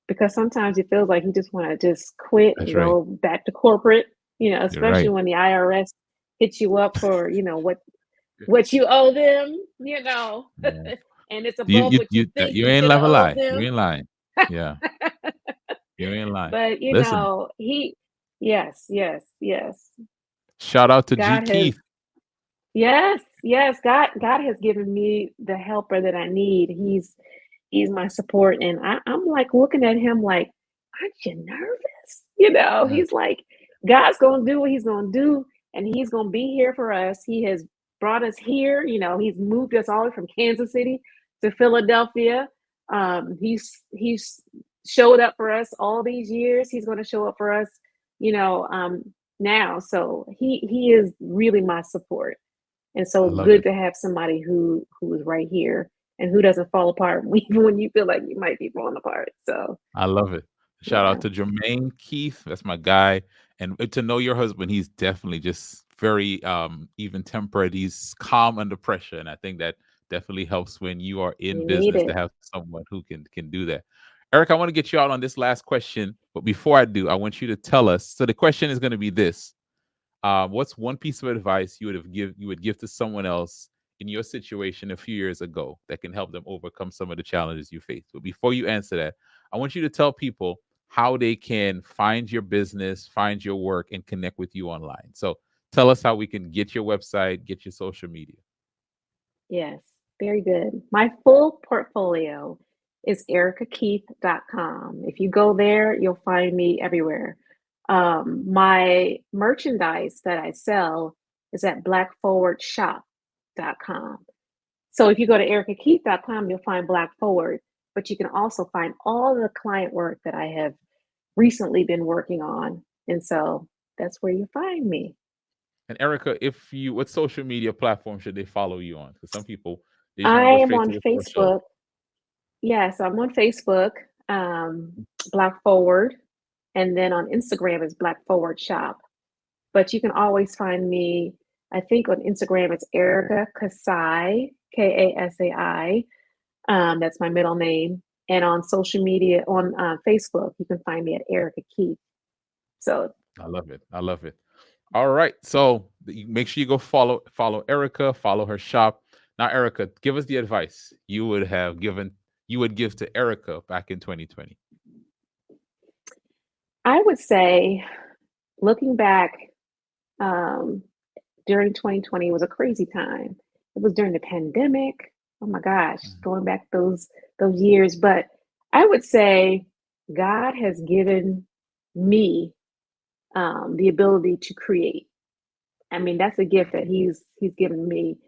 because sometimes it feels like you just want to just quit That's and right. go back to corporate, You're especially right. when the IRS hits you up for, what you owe them, Yeah. and it's above what you think You you ain't should have never owed lie. You them. ain't lying. Yeah. You ain't lying. But Listen, yes, yes, yes. shout out to G God has Keith. Yes, yes, God has given me the helper that I need. He's my support, and I'm like looking at him like, aren't you nervous? Yeah. He's like, God's gonna do what he's gonna do, and he's gonna be here for us. He has brought us here. He's moved us all from Kansas City to Philadelphia. He's showed up for us all these years. He's gonna show up for us, you know, um, now. So he is really my support. And so I it's love good it. to have somebody who is right here and who doesn't fall apart even when you feel like you might be falling apart. So I love it. Shout yeah, out to Jermaine Keith. That's my guy. And to know your husband, he's definitely just very even tempered. He's calm under pressure. And I think that definitely helps when you are in you need business to it. have someone who can do that. Eric, I want to get you out on this last question. But before I do, I want you to tell us. So the question is going to be this. What's one piece of advice you would give to someone else in your situation a few years ago that can help them overcome some of the challenges you face? But before you answer that, I want you to tell people how they can find your business, find your work, and connect with you online. So tell us how we can get your website, get your social media. Yes, very good. My full portfolio is ericakeith.com. If you go there, you'll find me everywhere. My merchandise that I sell is at blackforwardshop.com. So if you go to ericakeith.com, you'll find Black Forward, but you can also find all the client work that I have recently been working on. And so that's where you find me. And Erica, what social media platform should they follow you on? Because some people, they just I want to go am straight on to the social. Facebook. Yes, I'm on Facebook, Black Forward, and then on Instagram is Black Forward Shop. But you can always find me, I think on Instagram it's Erica Kasai, Kasai. That's my middle name. And on social media, on Facebook, you can find me at Erica Keith. So I love it. I love it. All right. So make sure you go follow Erica, follow her shop. Now, Erica, give us the advice you would give to Erica back in 2020. I would say, looking back, during 2020 was a crazy time. It was during the pandemic. Oh my gosh, going back those years. But I would say God has given me the ability to create. I mean, that's a gift that He's given me,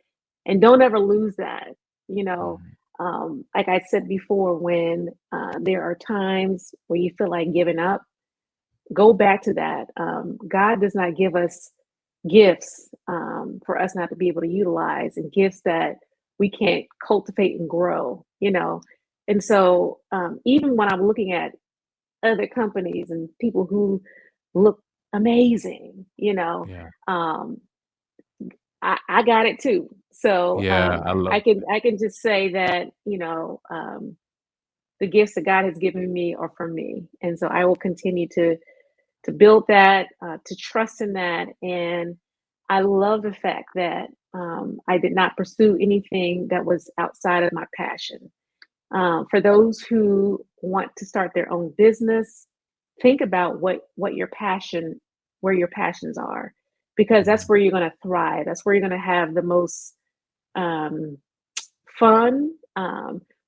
and don't ever lose that. You know, like I said before, when there are times where you feel like giving up, go back to that. God does not give us gifts for us not to be able to utilize, and gifts that we can't cultivate and grow, you know. And so even when I'm looking at other companies and people who look amazing, you know, Yeah. I got it too. So Yeah, I love I can just say that, you know, the gifts that God has given me are for me. And so I will continue to build that, to trust in that. And I love the fact that I did not pursue anything that was outside of my passion. For those who want to start their own business, think about where your passions are, because that's where you're going to thrive. That's where you're going to have the most fun.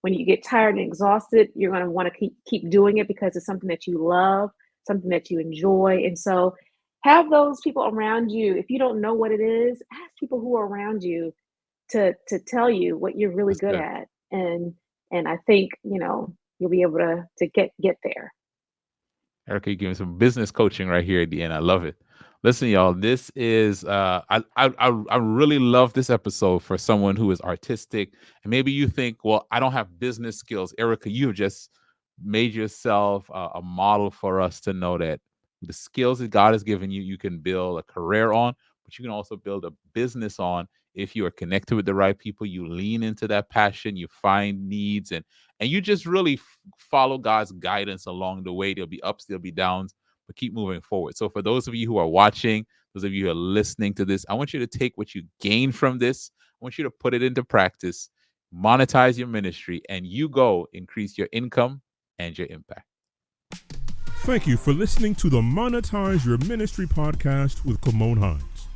When you get tired and exhausted, you're going to want to keep doing it because it's something that you love, something that you enjoy. And so have those people around you. If you don't know what it is, ask people who are around you to tell you what you're really good at. And I think, you know, you'll be able to get there. Erica, you giving some business coaching right here at the end. I love it. Listen, y'all, this is I really love this episode for someone who is artistic. And maybe you think, well, I don't have business skills. Erica, you have just made yourself a model for us to know that the skills that God has given you, you can build a career on, but you can also build a business on if you are connected with the right people. You lean into that passion, you find needs, and you just really follow God's guidance along the way. There'll be ups, there'll be downs, but keep moving forward. So for those of you who are watching, those of you who are listening to this, I want you to take what you gain from this. I want you to put it into practice, monetize your ministry, and you go increase your income and your impact. Thank you for listening to the Monetize Your Ministry podcast with Kymone Hinds.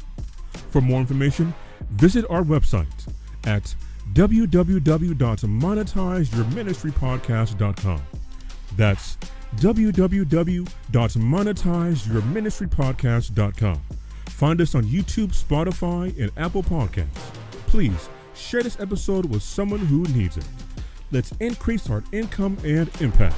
For more information, visit our website at www.monetizeyourministrypodcast.com. That's www.monetizeyourministrypodcast.com. Find us on YouTube, Spotify, and Apple Podcasts. Please share this episode with someone who needs it. Let's increase our income and impact.